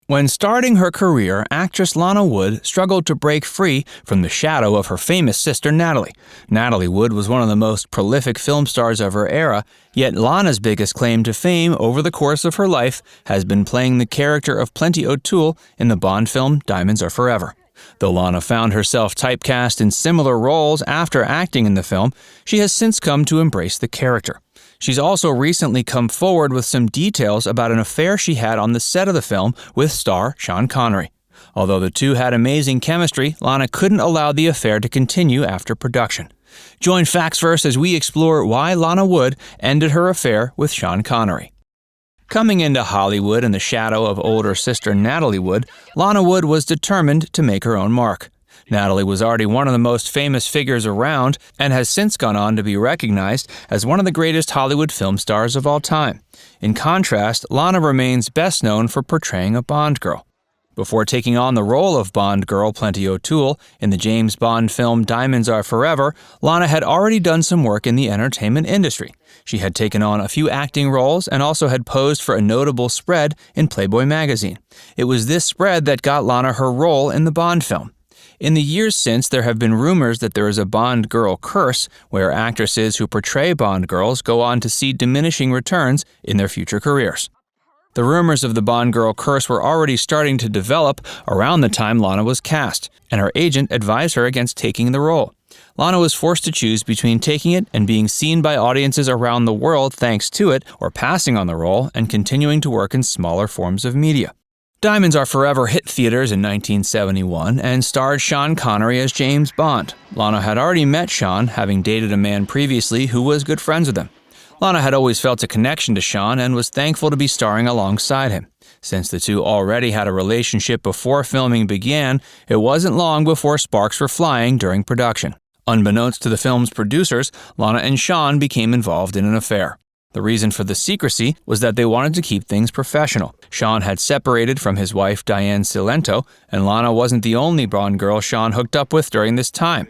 When starting her career, actress Lana Wood struggled to break free from the shadow of her famous sister Natalie. Natalie Wood was one of the most prolific film stars of her era, yet Lana's biggest claim to fame over the course of her life has been playing the character of Plenty O'Toole in the Bond film Diamonds Are Forever. Though Lana found herself typecast in similar roles after acting in the film, she has since come to embrace the character. She's also recently come forward with some details about an affair she had on the set of the film with star Sean Connery. Although the two had amazing chemistry, Lana couldn't allow the affair to continue after production. Join FactsVerse as we explore why Lana Wood ended her affair with Sean Connery. Coming into Hollywood in the shadow of older sister Natalie Wood, Lana Wood was determined to make her own mark. Natalie was already one of the most famous figures around and has since gone on to be recognized as one of the greatest Hollywood film stars of all time. In contrast, Lana remains best known for portraying a Bond girl. Before taking on the role of Bond girl Plenty O'Toole in the James Bond film Diamonds Are Forever, Lana had already done some work in the entertainment industry. She had taken on a few acting roles and also had posed for a notable spread in Playboy magazine. It was this spread that got Lana her role in the Bond film. In the years since, there have been rumors that there is a Bond girl curse, where actresses who portray Bond girls go on to see diminishing returns in their future careers. The rumors of the Bond girl curse were already starting to develop around the time Lana was cast, and her agent advised her against taking the role. Lana was forced to choose between taking it and being seen by audiences around the world thanks to it, or passing on the role and continuing to work in smaller forms of media. Diamonds Are Forever hit theaters in 1971 and starred Sean Connery as James Bond. Lana had already met Sean, having dated a man previously who was good friends with him. Lana had always felt a connection to Sean and was thankful to be starring alongside him. Since the two already had a relationship before filming began, it wasn't long before sparks were flying during production. Unbeknownst to the film's producers, Lana and Sean became involved in an affair. The reason for the secrecy was that they wanted to keep things professional. Sean had separated from his wife Diane Cilento, and Lana wasn't the only Bond girl Sean hooked up with during this time.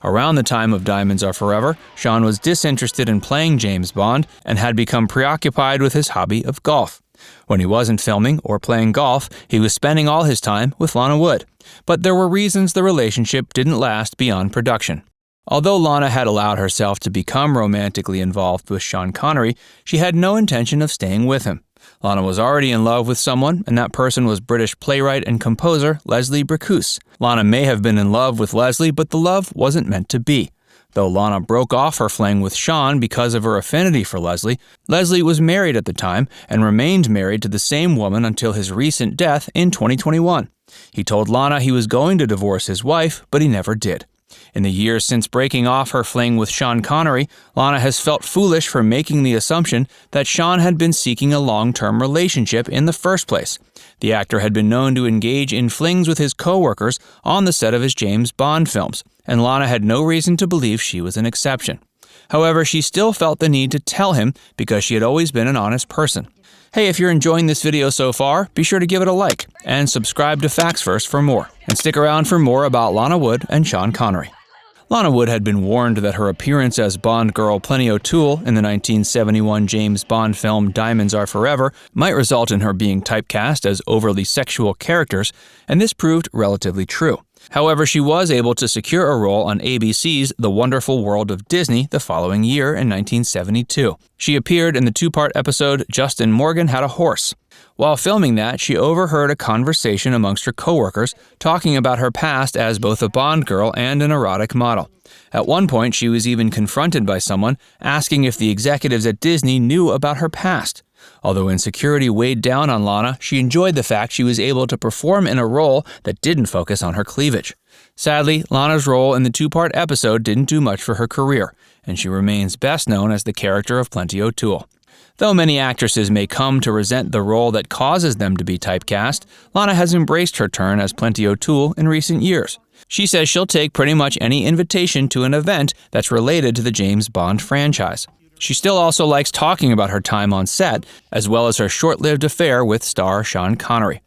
Around the time of Diamonds Are Forever, Sean was disinterested in playing James Bond and had become preoccupied with his hobby of golf. When he wasn't filming or playing golf, he was spending all his time with Lana Wood. But there were reasons the relationship didn't last beyond production. Although Lana had allowed herself to become romantically involved with Sean Connery, she had no intention of staying with him. Lana was already in love with someone, and that person was British playwright and composer Leslie Bricusse. Lana may have been in love with Leslie, but the love wasn't meant to be. Though Lana broke off her fling with Sean because of her affinity for Leslie, Leslie was married at the time and remained married to the same woman until his recent death in 2021. He told Lana he was going to divorce his wife, but he never did. In the years since breaking off her fling with Sean Connery, Lana has felt foolish for making the assumption that Sean had been seeking a long-term relationship in the first place. The actor had been known to engage in flings with his co-workers on the set of his James Bond films, and Lana had no reason to believe she was an exception. However, she still felt the need to tell him because she had always been an honest person. Hey, if you're enjoying this video so far, be sure to give it a like and subscribe to FactsVerse for more. And stick around for more about Lana Wood and Sean Connery. Lana Wood had been warned that her appearance as Bond girl Plenty O'Toole in the 1971 James Bond film Diamonds Are Forever might result in her being typecast as overly sexual characters, and this proved relatively true. However, she was able to secure a role on ABC's The Wonderful World of Disney the following year in 1972. She appeared in the two-part episode Justin Morgan Had a Horse. While filming that, she overheard a conversation amongst her coworkers talking about her past as both a Bond girl and an erotic model. At one point, she was even confronted by someone asking if the executives at Disney knew about her past. Although insecurity weighed down on Lana, she enjoyed the fact she was able to perform in a role that didn't focus on her cleavage. Sadly, Lana's role in the two-part episode didn't do much for her career, and she remains best known as the character of Plenty O'Toole. Though many actresses may come to resent the role that causes them to be typecast, Lana has embraced her turn as Plenty O'Toole in recent years. She says she'll take pretty much any invitation to an event that's related to the James Bond franchise. She still also likes talking about her time on set, as well as her short-lived affair with star Sean Connery.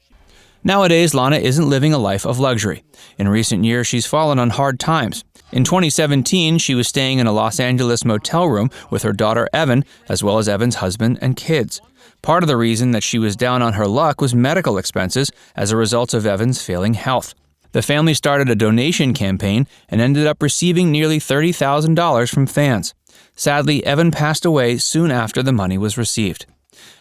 Nowadays, Lana isn't living a life of luxury. In recent years, she's fallen on hard times. In 2017, she was staying in a Los Angeles motel room with her daughter Evan, as well as Evan's husband and kids. Part of the reason that she was down on her luck was medical expenses as a result of Evan's failing health. The family started a donation campaign and ended up receiving nearly $30,000 from fans. Sadly, Evan passed away soon after the money was received.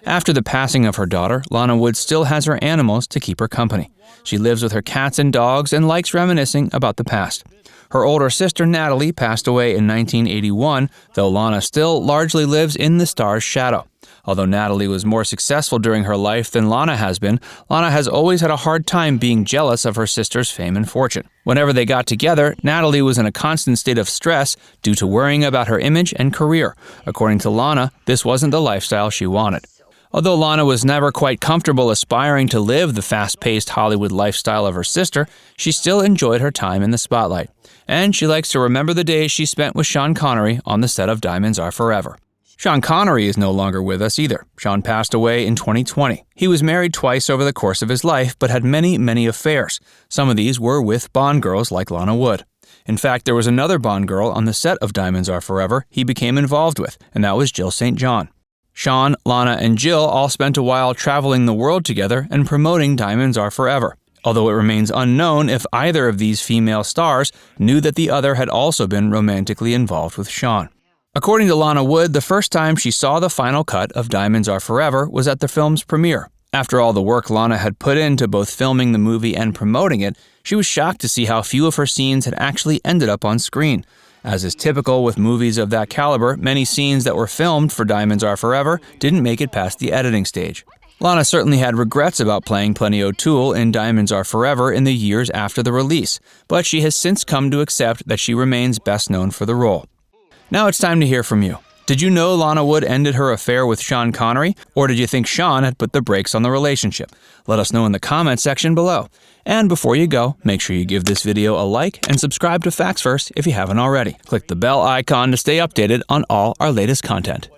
After the passing of her daughter, Lana Wood still has her animals to keep her company. She lives with her cats and dogs and likes reminiscing about the past. Her older sister Natalie passed away in 1981, though Lana still largely lives in the star's shadow. Although Natalie was more successful during her life than Lana has been, Lana has always had a hard time being jealous of her sister's fame and fortune. Whenever they got together, Natalie was in a constant state of stress due to worrying about her image and career. According to Lana, this wasn't the lifestyle she wanted. Although Lana was never quite comfortable aspiring to live the fast-paced Hollywood lifestyle of her sister, she still enjoyed her time in the spotlight. And she likes to remember the days she spent with Sean Connery on the set of Diamonds Are Forever. Sean Connery is no longer with us either. Sean passed away in 2020. He was married twice over the course of his life, but had many, many affairs. Some of these were with Bond girls like Lana Wood. In fact, there was another Bond girl on the set of Diamonds Are Forever he became involved with, and that was Jill St. John. Sean, Lana, and Jill all spent a while traveling the world together and promoting Diamonds Are Forever, although it remains unknown if either of these female stars knew that the other had also been romantically involved with Sean. According to Lana Wood, the first time she saw the final cut of Diamonds Are Forever was at the film's premiere. After all the work Lana had put into both filming the movie and promoting it, she was shocked to see how few of her scenes had actually ended up on screen. As is typical with movies of that caliber, many scenes that were filmed for Diamonds Are Forever didn't make it past the editing stage. Lana certainly had regrets about playing Plenty O'Toole in Diamonds Are Forever in the years after the release, but she has since come to accept that she remains best known for the role. Now it's time to hear from you. Did you know Lana Wood ended her affair with Sean Connery, or did you think Sean had put the brakes on the relationship? Let us know in the comment section below. And before you go, make sure you give this video a like and subscribe to Facts First if you haven't already. Click the bell icon to stay updated on all our latest content.